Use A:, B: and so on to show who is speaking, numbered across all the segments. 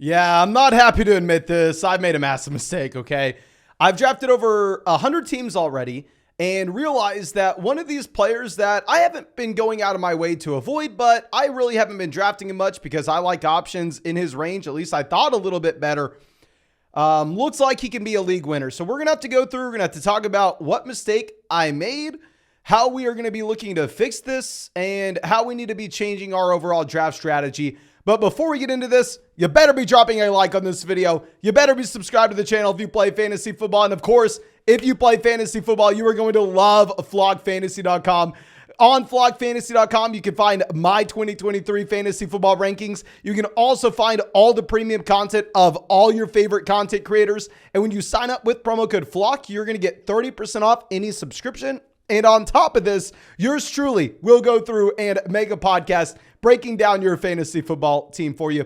A: Yeah, I'm not happy to admit this. I've made a massive mistake, okay? I've drafted over 100 teams already and realized that one of these players that I haven't been going out of my way to avoid, but I really haven't been drafting him much because I like options in his range. At least I thought a little bit better. Looks like he can be a league winner. So we're going to have to go through. We're going to have to talk about what mistake I made, how we are going to be looking to fix this, and how we need to be changing our overall draft strategy. But before we get into this, you better be dropping a like on this video. You better be subscribed to the channel if you play fantasy football. And of course, if you play fantasy football, you are going to love flogfantasy.com. On flogfantasy.com, you can find my 2023 fantasy football rankings. You can also find all the premium content of all your favorite content creators. And when you sign up with promo code FLOG, you're going to get 30% off any subscription. And on top of this, yours truly will go through and make a podcast breaking down your fantasy football team for you.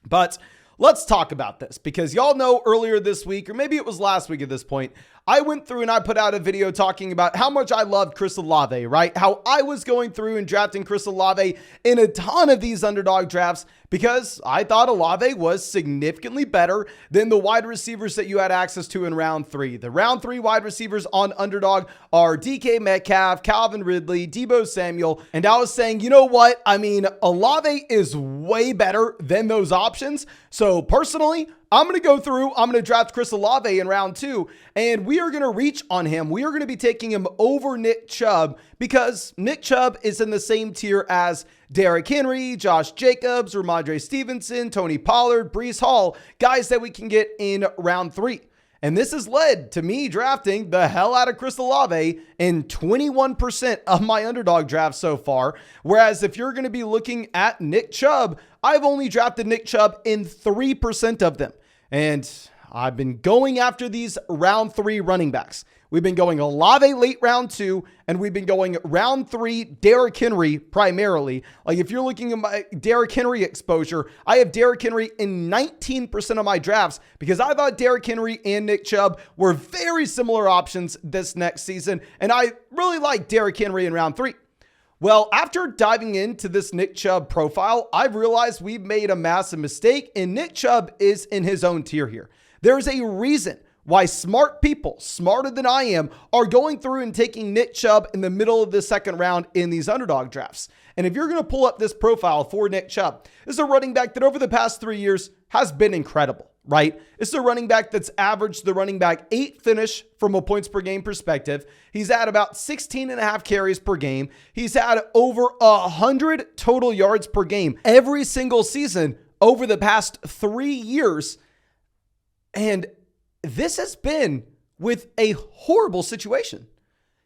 A: But let's talk about this because y'all know earlier this week, or maybe it was last week at this point, I went through and I put out a video talking about how much I loved Chris Olave, right? How I was going through and drafting Chris Olave in a ton of these underdog drafts because I thought Olave was significantly better than the wide receivers that you had access to in round 3. The round 3 wide receivers on Underdog are DK Metcalf, Calvin Ridley, Deebo Samuel. And I was saying, you know what? I mean, Olave is way better than those options. So personally, I'm going to go through, I'm going to draft Chris Olave in round 2, and we are going to reach on him. We are going to be taking him over Nick Chubb because Nick Chubb is in the same tier as Derrick Henry, Josh Jacobs, Ramondre Stevenson, Tony Pollard, Breece Hall, guys that we can get in round 3. And this has led to me drafting the hell out of Chris Olave in 21% of my underdog drafts so far. Whereas if you're going to be looking at Nick Chubb, I've only drafted Nick Chubb in 3% of them. And I've been going after these round 3 running backs. We've been going Olave late round 2, and we've been going round 3 Derrick Henry primarily. Like if you're looking at my Derrick Henry exposure, I have Derrick Henry in 19% of my drafts because I thought Derrick Henry and Nick Chubb were very similar options this next season. And I really like Derrick Henry in round 3. Well, after diving into this Nick Chubb profile, I've realized we've made a massive mistake, and Nick Chubb is in his own tier here. There's a reason why smart people, smarter than I am, are going through and taking Nick Chubb in the middle of the second round in these underdog drafts. And if you're going to pull up this profile for Nick Chubb, this is a running back that over the past 3 years has been incredible, right? It's a running back that's averaged the running back 8 finish from a points per game perspective. He's had about 16 and a half carries per game. He's had over 100 total yards per game every single season over the past 3 years. And this has been with a horrible situation.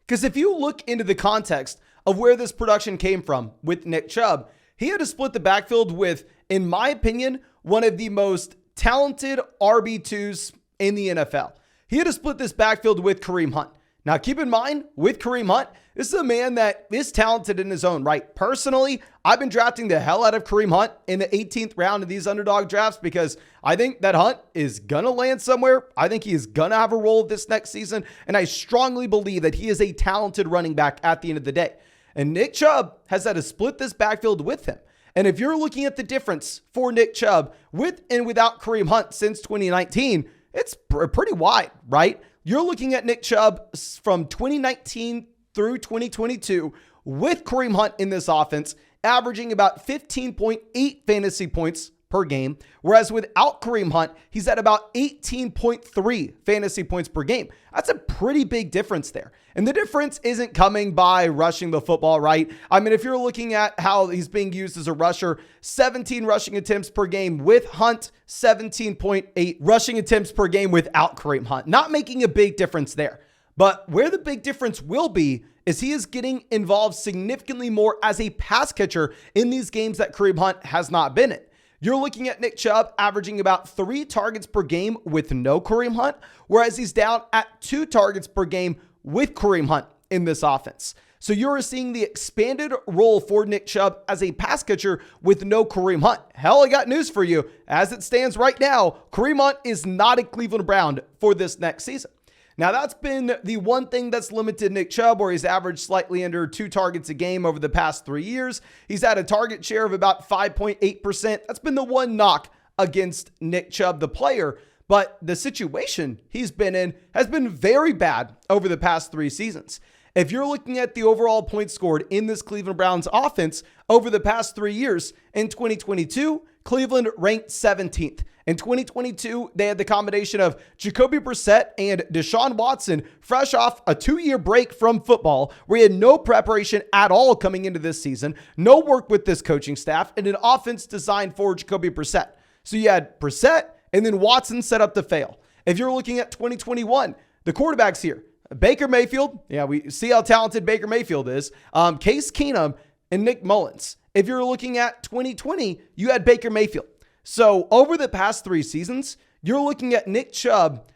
A: Because if you look into the context of where this production came from with Nick Chubb, he had to split the backfield with, in my opinion, one of the most talented RB2s in the NFL. He had to split this backfield with Kareem Hunt. Now, keep in mind, with Kareem Hunt, this is a man that is talented in his own right. Personally, I've been drafting the hell out of Kareem Hunt in the 18th round of these underdog drafts because I think that Hunt is going to land somewhere. I think he is going to have a role this next season, and I strongly believe that he is a talented running back at the end of the day. And Nick Chubb has had to split this backfield with him. And if you're looking at the difference for Nick Chubb with and without Kareem Hunt since 2019, it's pretty wide, right? You're looking at Nick Chubb from 2019 through 2022 with Kareem Hunt in this offense, averaging about 15.8 fantasy points per game, whereas without Kareem Hunt, he's at about 18.3 fantasy points per game. That's a pretty big difference there. And the difference isn't coming by rushing the football, right? I mean, if you're looking at how he's being used as a rusher, 17 rushing attempts per game with Hunt, 17.8 rushing attempts per game without Kareem Hunt. Not making a big difference there. But where the big difference will be is he is getting involved significantly more as a pass catcher in these games that Kareem Hunt has not been in. You're looking at Nick Chubb averaging about 3 targets per game with no Kareem Hunt, whereas he's down at 2 targets per game with Kareem Hunt in this offense. So you're seeing the expanded role for Nick Chubb as a pass catcher with no Kareem Hunt. Hell, I got news for you. As it stands right now, Kareem Hunt is not a Cleveland Brown for this next season. Now, that's been the one thing that's limited Nick Chubb, where he's averaged slightly under 2 targets a game over the past 3 years. He's had a target share of about 5.8%. That's been the one knock against Nick Chubb, the player, but the situation he's been in has been very bad over the past 3 seasons. If you're looking at the overall points scored in this Cleveland Browns offense over the past 3 years, in 2022, Cleveland ranked 17th. In 2022, they had the combination of Jacoby Brissett and Deshaun Watson, fresh off a 2-year break from football, where he had no preparation at all coming into this season, no work with this coaching staff, and an offense designed for Jacoby Brissett. So you had Brissett and then Watson set up to fail. If you're looking at 2021, the quarterbacks here, Baker Mayfield, yeah, we see how talented Baker Mayfield is, Case Keenum, and Nick Mullins. If you're looking at 2020, you had Baker Mayfield. So over the past 3 seasons, you're looking at Nick Chubb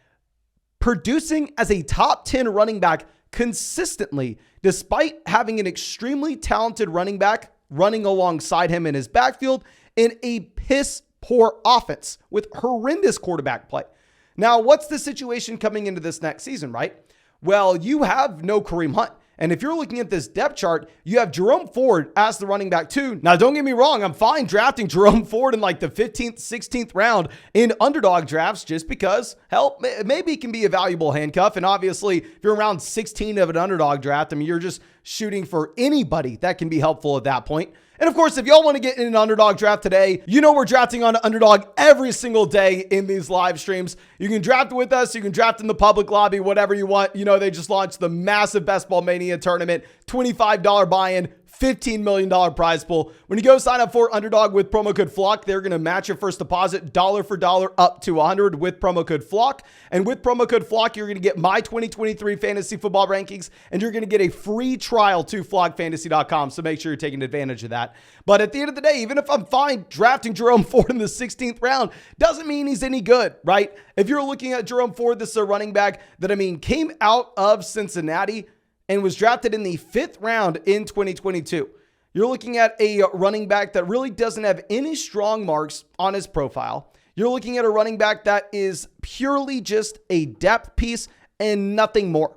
A: producing as a top 10 running back consistently, despite having an extremely talented running back running alongside him in his backfield in a piss poor offense with horrendous quarterback play. Now, what's the situation coming into this next season, right? Well, you have no Kareem Hunt. And if you're looking at this depth chart, you have Jerome Ford as the running back too. Now, don't get me wrong. I'm fine drafting Jerome Ford in like the 15th, 16th round in underdog drafts just because, hell, maybe it can be a valuable handcuff. And obviously, if you're around 16 of an underdog draft, I mean, you're just shooting for anybody that can be helpful at that point. And of course, if y'all want to get in an underdog draft today, you know we're drafting on Underdog every single day in these live streams. You can draft with us. You can draft in the public lobby, whatever you want. You know, they just launched the massive Best Ball Mania tournament, $25 buy-in, $15 million prize pool. When you go sign up for Underdog with promo code FLOCK, they're going to match your first deposit dollar for dollar up to $100 with promo code FLOCK. And with promo code FLOCK, you're going to get my 2023 fantasy football rankings, and you're going to get a free trial to flockfantasy.com. So make sure you're taking advantage of that. But at the end of the day, even if I'm fine drafting Jerome Ford in the 16th round, doesn't mean he's any good, right? If you're looking at Jerome Ford, this is a running back that, came out of Cincinnati and was drafted in the 5th round in 2022. You're looking at a running back that really doesn't have any strong marks on his profile. You're looking at a running back that is purely just a depth piece and nothing more.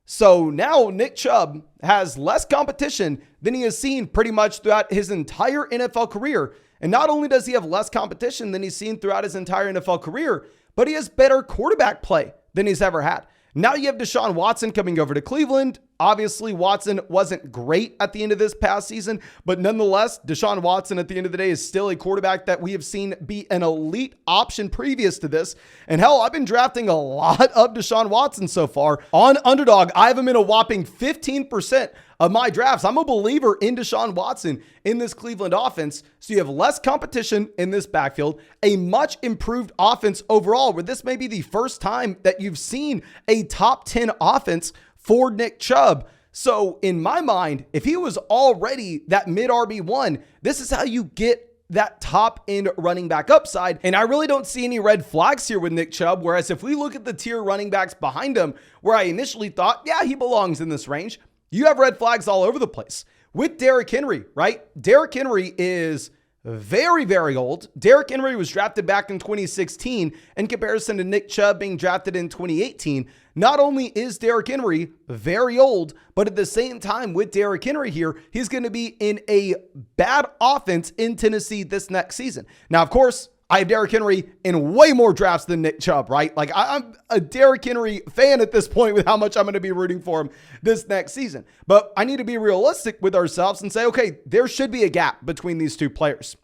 A: So now Nick Chubb has less competition than he has seen pretty much throughout his entire NFL career. And not only does he have less competition than he's seen throughout his entire NFL career, but he has better quarterback play than he's ever had. Now you have Deshaun Watson coming over to Cleveland. Obviously, Watson wasn't great at the end of this past season, but nonetheless, Deshaun Watson at the end of the day is still a quarterback that we have seen be an elite option previous to this. And hell, I've been drafting a lot of Deshaun Watson so far. On Underdog, I have him in a whopping 15% of my drafts. I'm a believer in Deshaun Watson in this Cleveland offense. So you have less competition in this backfield, a much improved offense overall, where this may be the first time that you've seen a top 10 offense for Nick Chubb. So in my mind, if he was already that mid RB1, this is how you get that top end running back upside. And I really don't see any red flags here with Nick Chubb. Whereas if we look at the tier running backs behind him, where I initially thought, yeah, he belongs in this range, you have red flags all over the place. With Derrick Henry, right? Derrick Henry is very, very old. Derrick Henry was drafted back in 2016 in comparison to Nick Chubb being drafted in 2018. Not only is Derrick Henry very old, but at the same time with Derrick Henry here, he's going to be in a bad offense in Tennessee this next season. Now, of course, I have Derrick Henry in way more drafts than Nick Chubb, right? Like I'm a Derrick Henry fan at this point with how much I'm going to be rooting for him this next season. But I need to be realistic with ourselves and say, okay, there should be a gap between these two players.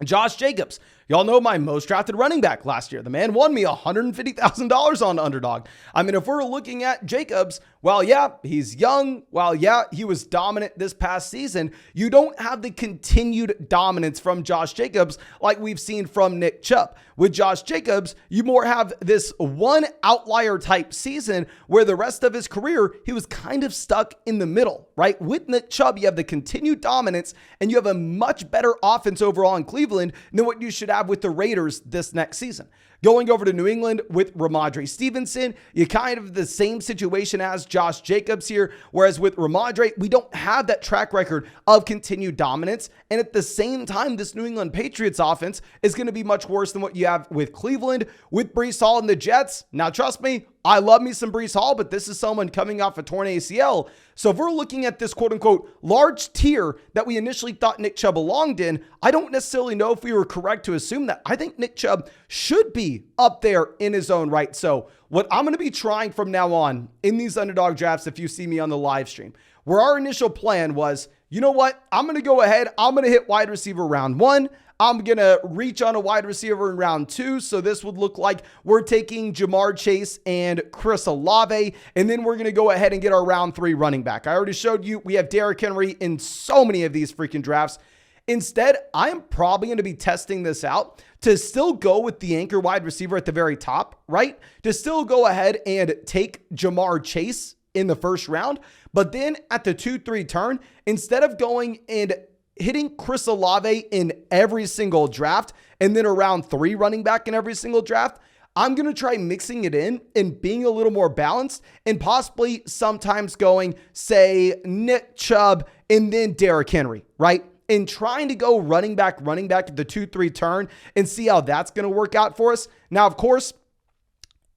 A: Josh Jacobs, y'all know my most drafted running back last year. The man won me $150,000 on Underdog. If we're looking at Jacobs, well, yeah, he's young. Well, yeah, he was dominant this past season. You don't have the continued dominance from Josh Jacobs like we've seen from Nick Chubb. With Josh Jacobs, you more have this one outlier type season where the rest of his career, he was kind of stuck in the middle, right? With Nick Chubb, you have the continued dominance and you have a much better offense overall in Cleveland than what you should have with the Raiders this next season. Going over to New England with Ramondre Stevenson, you kind of the same situation as Josh Jacobs here, whereas with Ramondre, we don't have that track record of continued dominance. And at the same time, this New England Patriots offense is going to be much worse than what you have with Cleveland, with Breece Hall and the Jets. Now, trust me, I love me some Breece Hall, but this is someone coming off a torn ACL. So if we're looking at this quote unquote large tier that we initially thought Nick Chubb belonged in, I don't necessarily know if we were correct to assume that. I think Nick Chubb should be up there in his own right. So what I'm going to be trying from now on in these underdog drafts, if you see me on the live stream, where our initial plan was, you know what? I'm going to go ahead. I'm going to hit wide receiver round 1. I'm going to reach on a wide receiver in round 2. So this would look like we're taking Jamar Chase and Chris Olave. And then we're going to go ahead and get our round 3 running back. I already showed you we have Derrick Henry in so many of these freaking drafts. Instead, I am probably going to be testing this out to still go with the anchor wide receiver at the very top, right? To still go ahead and take Jamar Chase in the first round. But then at the 2-3 turn, instead of going and hitting Chris Olave in every single draft and then a round 3 running back in every single draft, I'm going to try mixing it in and being a little more balanced and possibly sometimes going, say, Nick Chubb and then Derrick Henry, right? And trying to go running back at the 2-3 turn and see how that's going to work out for us. Now, of course,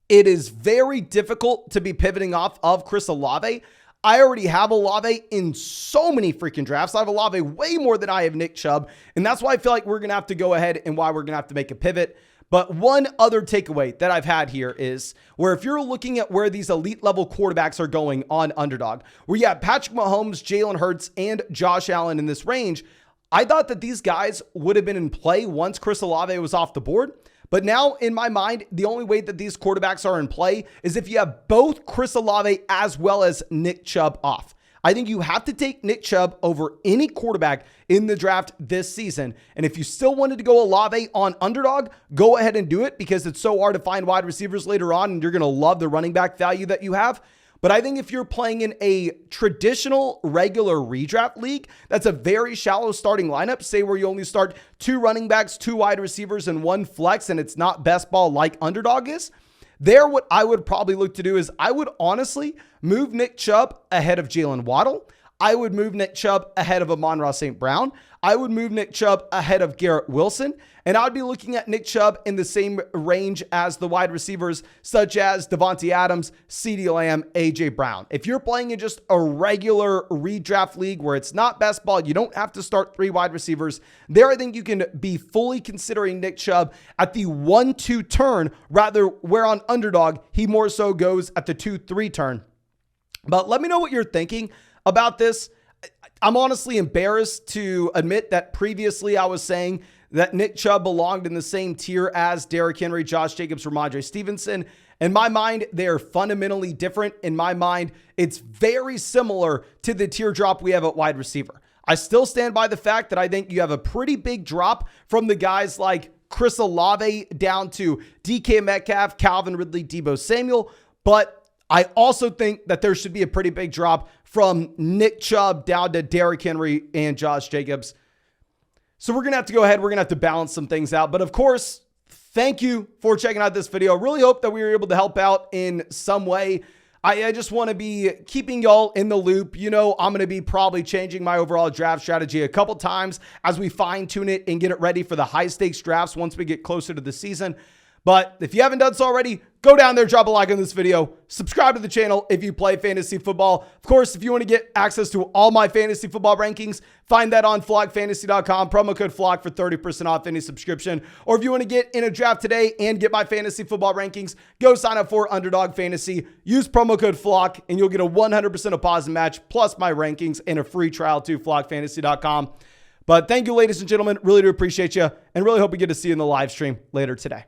A: it is very difficult to be pivoting off of Chris Olave. I already have Olave in so many freaking drafts. I have Olave way more than I have Nick Chubb. And that's why I feel like we're going to have to go ahead and why we're going to have to make a pivot. But one other takeaway that I've had here is where if you're looking at where these elite level quarterbacks are going on Underdog, where you have Patrick Mahomes, Jalen Hurts, and Josh Allen in this range, I thought that these guys would have been in play once Chris Olave was off the board. But now in my mind, the only way that these quarterbacks are in play is if you have both Chris Olave as well as Nick Chubb off. I think you have to take Nick Chubb over any quarterback in the draft this season. And if you still wanted to go Olave on Underdog, go ahead and do it because it's so hard to find wide receivers later on and you're going to love the running back value that you have. But I think if you're playing in a traditional regular redraft league, that's a very shallow starting lineup, say where you only start 2 running backs, 2 wide receivers, and 1 flex, and it's not best ball like Underdog is. There, what I would probably look to do is I would honestly move Nick Chubb ahead of Jalen Waddle. I would move Nick Chubb ahead of Amon-Ra St. Brown. I would move Nick Chubb ahead of Garrett Wilson. And I'd be looking at Nick Chubb in the same range as the wide receivers, such as Devontae Adams, CeeDee Lamb, AJ Brown. If you're playing in just a regular redraft league where it's not best ball, you don't have to start 3 wide receivers. There, I think you can be fully considering Nick Chubb at the 1-2 turn, rather where on Underdog, he more so goes at the 2-3 turn. But let me know what you're thinking about this. I'm honestly embarrassed to admit that previously I was saying that Nick Chubb belonged in the same tier as Derrick Henry, Josh Jacobs, Ramondre Stevenson. In my mind, they are fundamentally different. In my mind, it's very similar to the tier drop we have at wide receiver. I still stand by the fact that I think you have a pretty big drop from the guys like Chris Olave down to DK Metcalf, Calvin Ridley, Deebo Samuel. But I also think that there should be a pretty big drop from Nick Chubb down to Derrick Henry and Josh Jacobs. So we're going to have to go ahead. We're going to have to balance some things out. But of course, thank you for checking out this video. I really hope that we were able to help out in some way. I just want to be keeping y'all in the loop. You know, I'm going to be probably changing my overall draft strategy a couple times as we fine tune it and get it ready for the high stakes drafts once we get closer to the season. But if you haven't done so already, go down there, drop a like on this video, subscribe to the channel if you play fantasy football. Of course, if you want to get access to all my fantasy football rankings, find that on flockfantasy.com, promo code FLOCK for 30% off any subscription. Or if you want to get in a draft today and get my fantasy football rankings, go sign up for Underdog Fantasy, use promo code FLOCK, and you'll get a 100% deposit match plus my rankings and a free trial to flockfantasy.com. But thank you, ladies and gentlemen. Really do appreciate you and really hope we get to see you in the live stream later today.